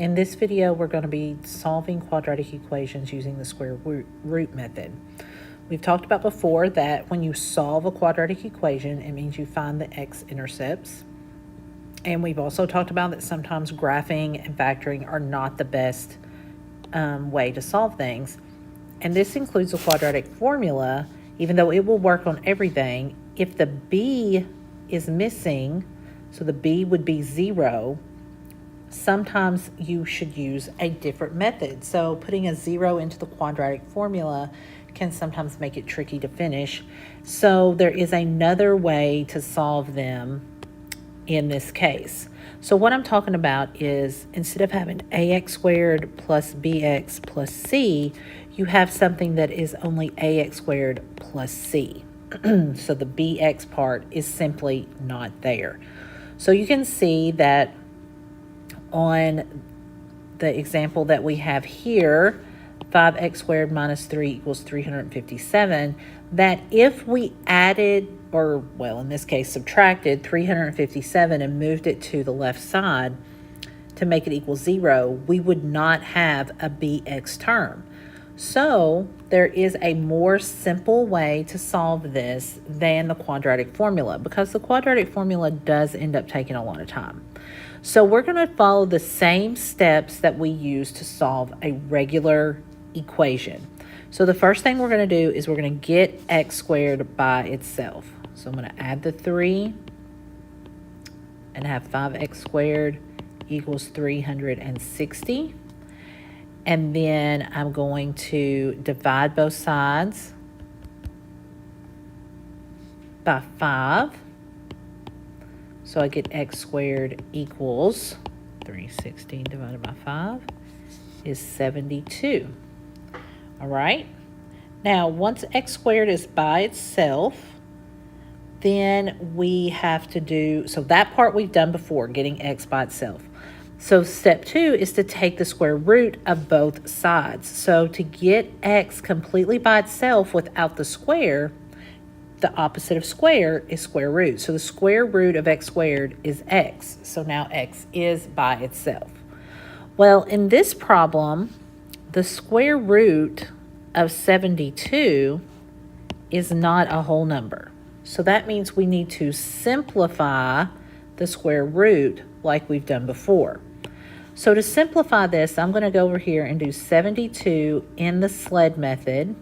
In this video, we're going to be solving quadratic equations using the square root method. We've talked about before that when you solve a quadratic equation, it means you find the x-intercepts. And we've also talked about that sometimes graphing and factoring are not the best way to solve things. And this includes a quadratic formula, even though it will work on everything. If the b is missing, so the b would be 0, sometimes you should use a different method. So putting a 0 into the quadratic formula can sometimes make it tricky to finish. So there is another way to solve them in this case. So what I'm talking about is instead of having ax squared plus bx plus c, you have something that is only ax squared plus c. So the bx part is simply not there. So you can see that on the example that we have here, 5x squared minus 3 equals 357, that if we added, or well, in this case, subtracted 357 and moved it to the left side to make it equal 0, we would not have a bx term. So there is a more simple way to solve this than the quadratic formula, because the quadratic formula does end up taking a lot of time. So we're going to follow the same steps that we use to solve a regular equation. So the first thing we're going to do is we're going to get x squared by itself. So I'm going to add the 3 and have 5x squared equals 360. And then I'm going to divide both sides by 5. So I get x squared equals 360 divided by 5 is 72. All right. Now, once x squared is by itself, then we have to do, so that part we've done before, getting x by itself. So step 2 is to take the square root of both sides. So to get x completely by itself without the square, the opposite of square is square root. So the square root of x squared is x. So now x is by itself. Well, in this problem, the square root of 72 is not a whole number. So that means we need to simplify the square root like we've done before. So to simplify this, I'm going to go over here and do 72 in the sled method.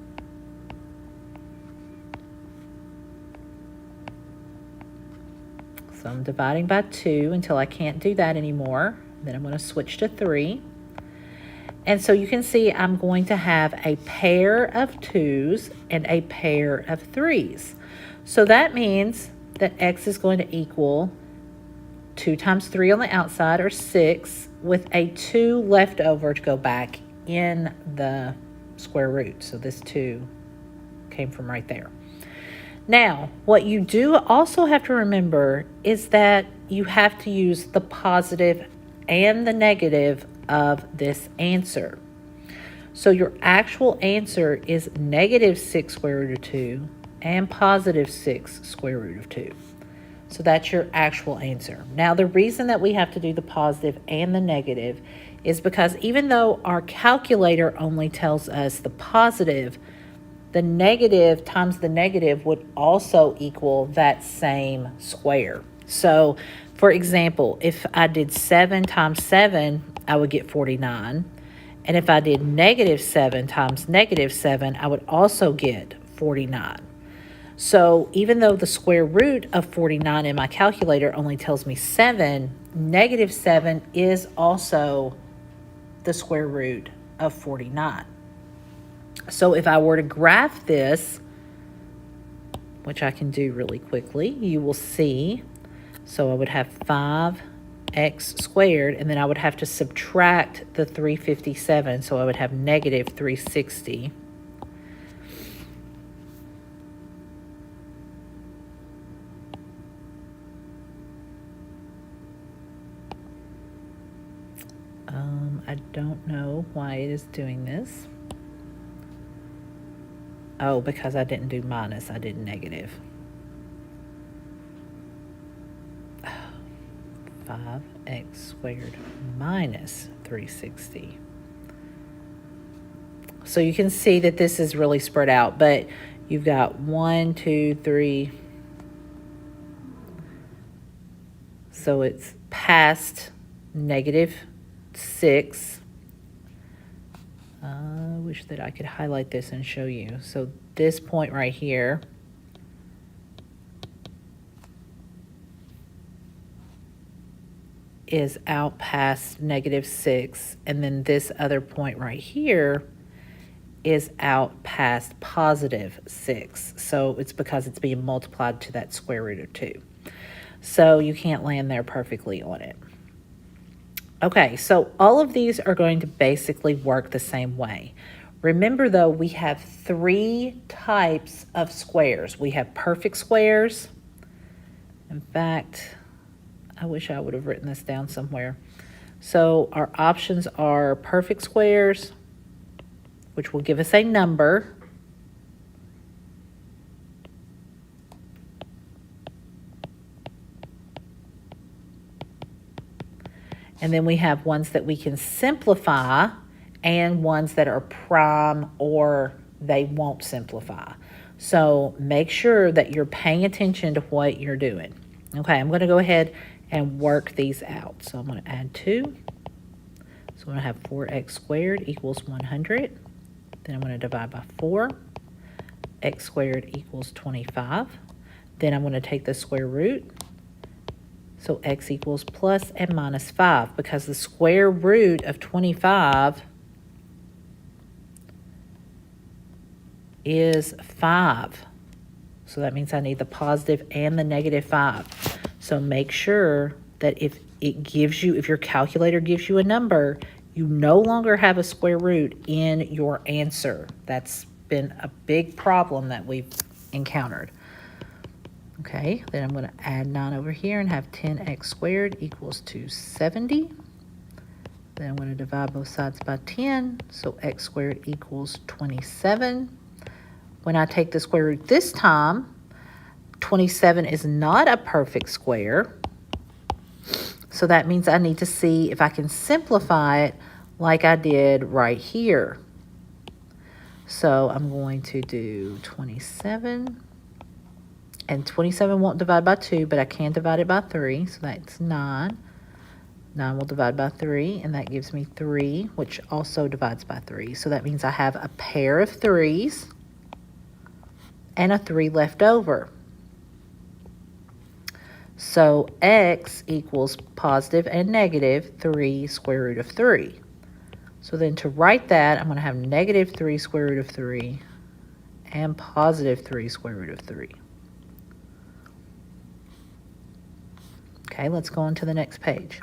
So I'm dividing by 2 until I can't do that anymore. Then I'm going to switch to 3. And so you can see I'm going to have a pair of 2's and a pair of 3's. So that means that x is going to equal 2 times 3 on the outside, or 6, with a 2 left over to go back in the square root. So this 2 came from right there. Now, what you do also have to remember is that you have to use the positive and the negative of this answer. So your actual answer is negative 6 square root of 2 and positive 6 square root of 2. So that's your actual answer. Now, the reason that we have to do the positive and the negative is because even though our calculator only tells us the positive, the negative times the negative would also equal that same square. So, for example, if I did 7 times 7, I would get 49. And if I did negative 7 times negative 7, I would also get 49. So even though the square root of 49 in my calculator only tells me 7, negative 7 is also the square root of 49. So if I were to graph this, which I can do really quickly, you will see, so I would have 5x squared, and then I would have to subtract the 357, so I would have negative 360. I don't know why it is doing this. Oh, because I didn't do minus, I did negative. 5x squared minus 360. So you can see that this is really spread out, but you've got 1, 2, 3. So it's past -6. I wish that I could highlight this and show you. So this point right here is out past -6, and then this other point right here is out past +6. So it's because it's being multiplied to that square root of 2. So you can't land there perfectly on it. Okay, so all of these are going to basically work the same way. Remember though, we have 3 types of squares. We have perfect squares. In fact, I wish I would have written this down somewhere. So our options are perfect squares, which will give us a number. And then we have ones that we can simplify and ones that are prime or they won't simplify. So make sure that you're paying attention to what you're doing. Okay, I'm going to go ahead and work these out. So I'm going to add 2. So I'm going to have 4x squared equals 100. Then I'm going to divide by 4. X squared equals 25. Then I'm going to take the square root. So x equals plus and minus 5, because the square root of 25 is 5. So that means I need the positive and the -5. So make sure that if your calculator gives you a number, you no longer have a square root in your answer. That's been a big problem that we've encountered. Okay, then I'm going to add 9 over here and have 10x squared equals 270. Then I'm going to divide both sides by 10, so x squared equals 27. When I take the square root this time, 27 is not a perfect square. So that means I need to see if I can simplify it like I did right here. So I'm going to do 27. And 27 won't divide by 2, but I can divide it by 3, so that's 9. 9 will divide by 3, and that gives me 3, which also divides by 3. So that means I have a pair of 3s and a 3 left over. So x equals positive and negative 3 square root of 3. So then to write that, I'm going to have negative 3 square root of 3 and positive 3 square root of 3. Okay, let's go on to the next page.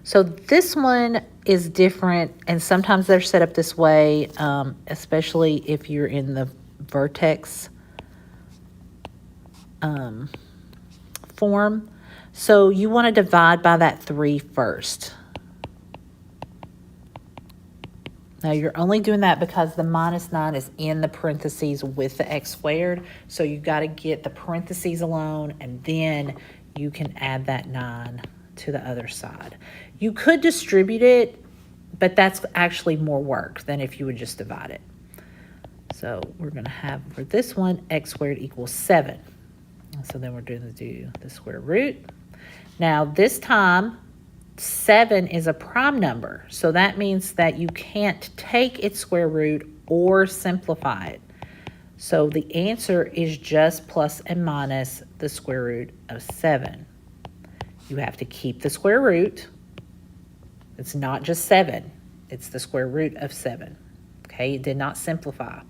So this one is different, and sometimes they're set up this way, especially if you're in the vertex form. So you want to divide by that 3 first. Now you're only doing that because the -9 is in the parentheses with the x squared. So you got to get the parentheses alone, and then you can add that 9 to the other side. You could distribute it, but that's actually more work than if you would just divide it. So we're going to have for this one, x squared equals 7. So then we're going to do the square root. Now this time, 7 is a prime number. So that means that you can't take its square root or simplify it. So the answer is just plus and minus the square root of 7. You have to keep the square root. It's not just 7. It's the square root of 7. Okay, it did not simplify.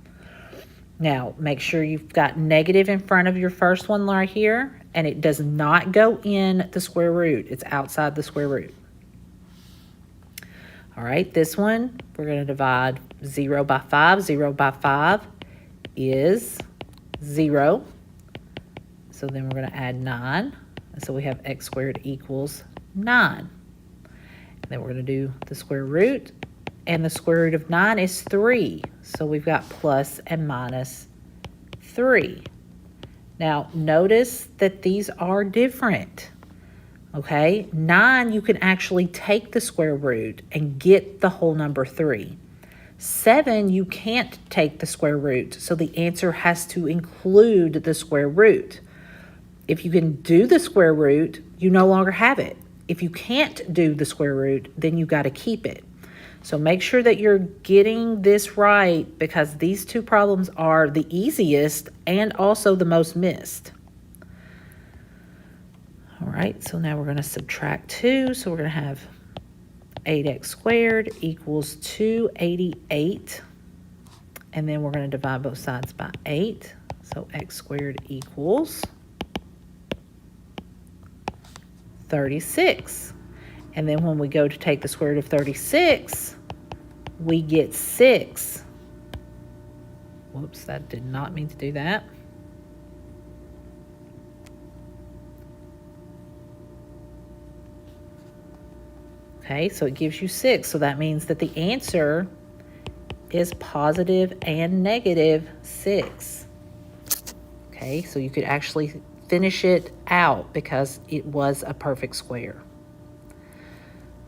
Now, make sure you've got negative in front of your first one right here, and it does not go in the square root. It's outside the square root. All right, this one, we're going to divide 0 by 5. 0 by 5 is 0. So then we're going to add 9. And so we have x squared equals 9. And then we're going to do the square root. And the square root of 9 is 3. So we've got plus and minus 3. Now, notice that these are different. Okay, 9, you can actually take the square root and get the whole number 3. 7, you can't take the square root, so the answer has to include the square root. If you can do the square root, you no longer have it. If you can't do the square root, then you got to keep it. So make sure that you're getting this right, because these two problems are the easiest and also the most missed. All right, so now we're going to subtract 2. So we're going to have 8x squared equals 288. And then we're going to divide both sides by 8. So x squared equals 36. And then when we go to take the square root of 36, we get 6. Whoops, that did not mean to do that. Okay, so it gives you 6. So that means that the answer is positive and negative 6. Okay, so you could actually finish it out because it was a perfect square.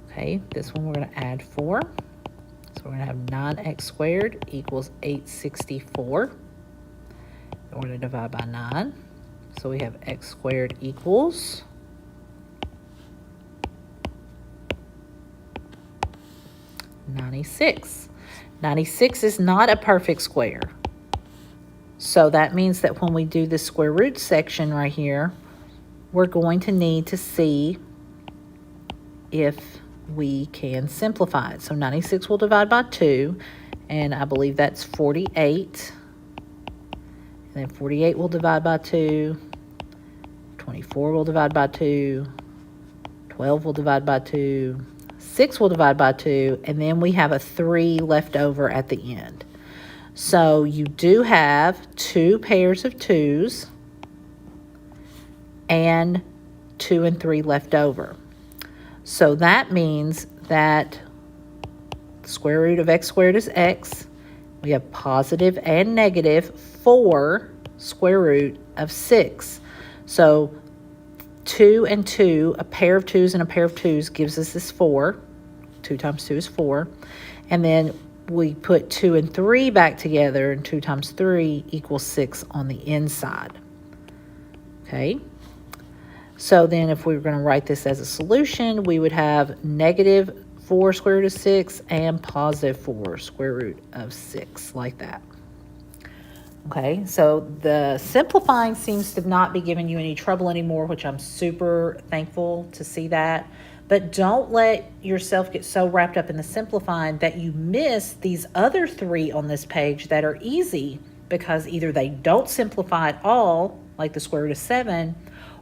Okay, this one we're going to add 4. So we're going to have 9x squared equals 864. And we're going to divide by 9. So we have x squared equals 96. 96 is not a perfect square. So that means that when we do the square root section right here, we're going to need to see if we can simplify it. So 96 will divide by 2, and I believe that's 48. And then 48 will divide by 2. 24 will divide by 2. 12 will divide by 2. 6 will divide by 2, and then we have a 3 left over at the end. So you do have 2 pairs of 2's and 2 and 3 left over. So that means that the square root of x squared is x. We have positive and negative 4 square root of 6. So 2 and 2, a pair of 2's and a pair of 2's gives us this 4. 2 times 2 is 4. And then we put 2 and 3 back together, and 2 times 3 equals 6 on the inside. Okay? So then if we were going to write this as a solution, we would have negative 4 square root of 6 and positive 4 square root of 6, like that. Okay, so the simplifying seems to not be giving you any trouble anymore, which I'm super thankful to see that. But don't let yourself get so wrapped up in the simplifying that you miss these other 3 on this page that are easy, because either they don't simplify at all, like the square root of 7,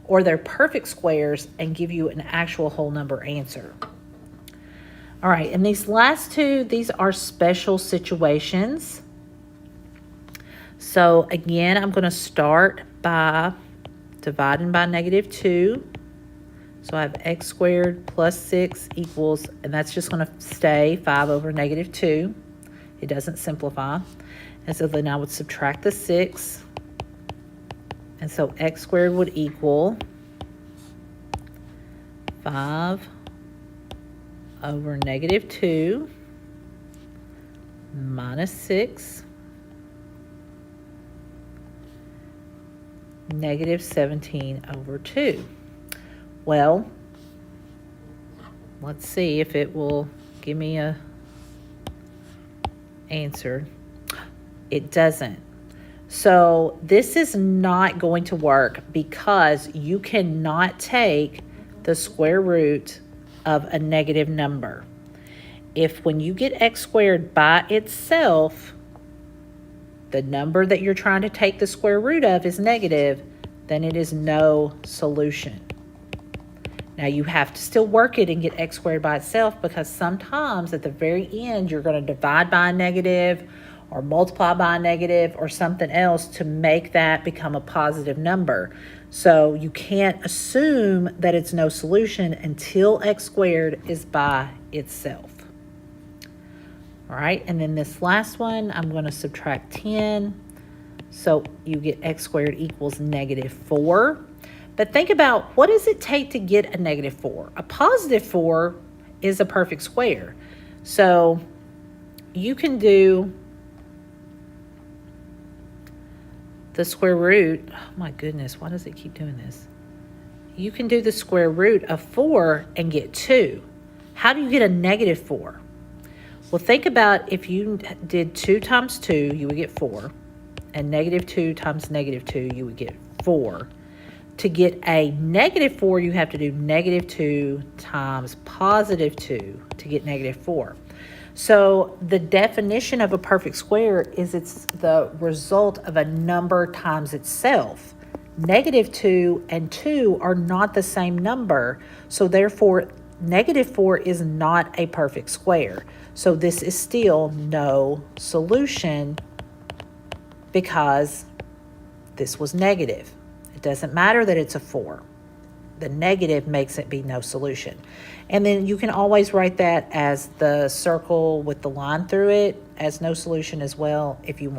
or they're perfect squares and give you an actual whole number answer. All right, and these last 2, these are special situations. So again, I'm going to start by dividing by negative 2. So I have x squared plus 6 equals, and that's just going to stay 5 over negative 2. It doesn't simplify. And so then I would subtract the 6. And so x squared would equal 5 over negative 2 minus 6 negative 17 over 2. Well, let's see if it will give me a answer. It doesn't. So this is not going to work because you cannot take the square root of a negative number. If when you get x squared by itself, the number that you're trying to take the square root of is negative, then it is no solution. Now you have to still work it and get x squared by itself, because sometimes at the very end you're going to divide by a negative or multiply by a negative or something else to make that become a positive number. So you can't assume that it's no solution until x squared is by itself. All right, and then this last one, I'm going to subtract 10. So you get x squared equals negative 4. But think about, what does it take to get a negative 4? A positive 4 is a perfect square. So you can do the square root. Oh my goodness, why does it keep doing this? You can do the square root of 4 and get 2. How do you get a negative 4? Well, think about, if you did 2 times 2, you would get 4. And negative 2 times negative 2, you would get 4. To get a negative 4, you have to do negative 2 times positive 2 to get negative 4. So the definition of a perfect square is it's the result of a number times itself. Negative 2 and 2 are not the same number, so therefore negative 4 is not a perfect square. So this is still no solution because this was negative. It doesn't matter that it's a 4. The negative makes it be no solution. And then you can always write that as the circle with the line through it as no solution as well if you want.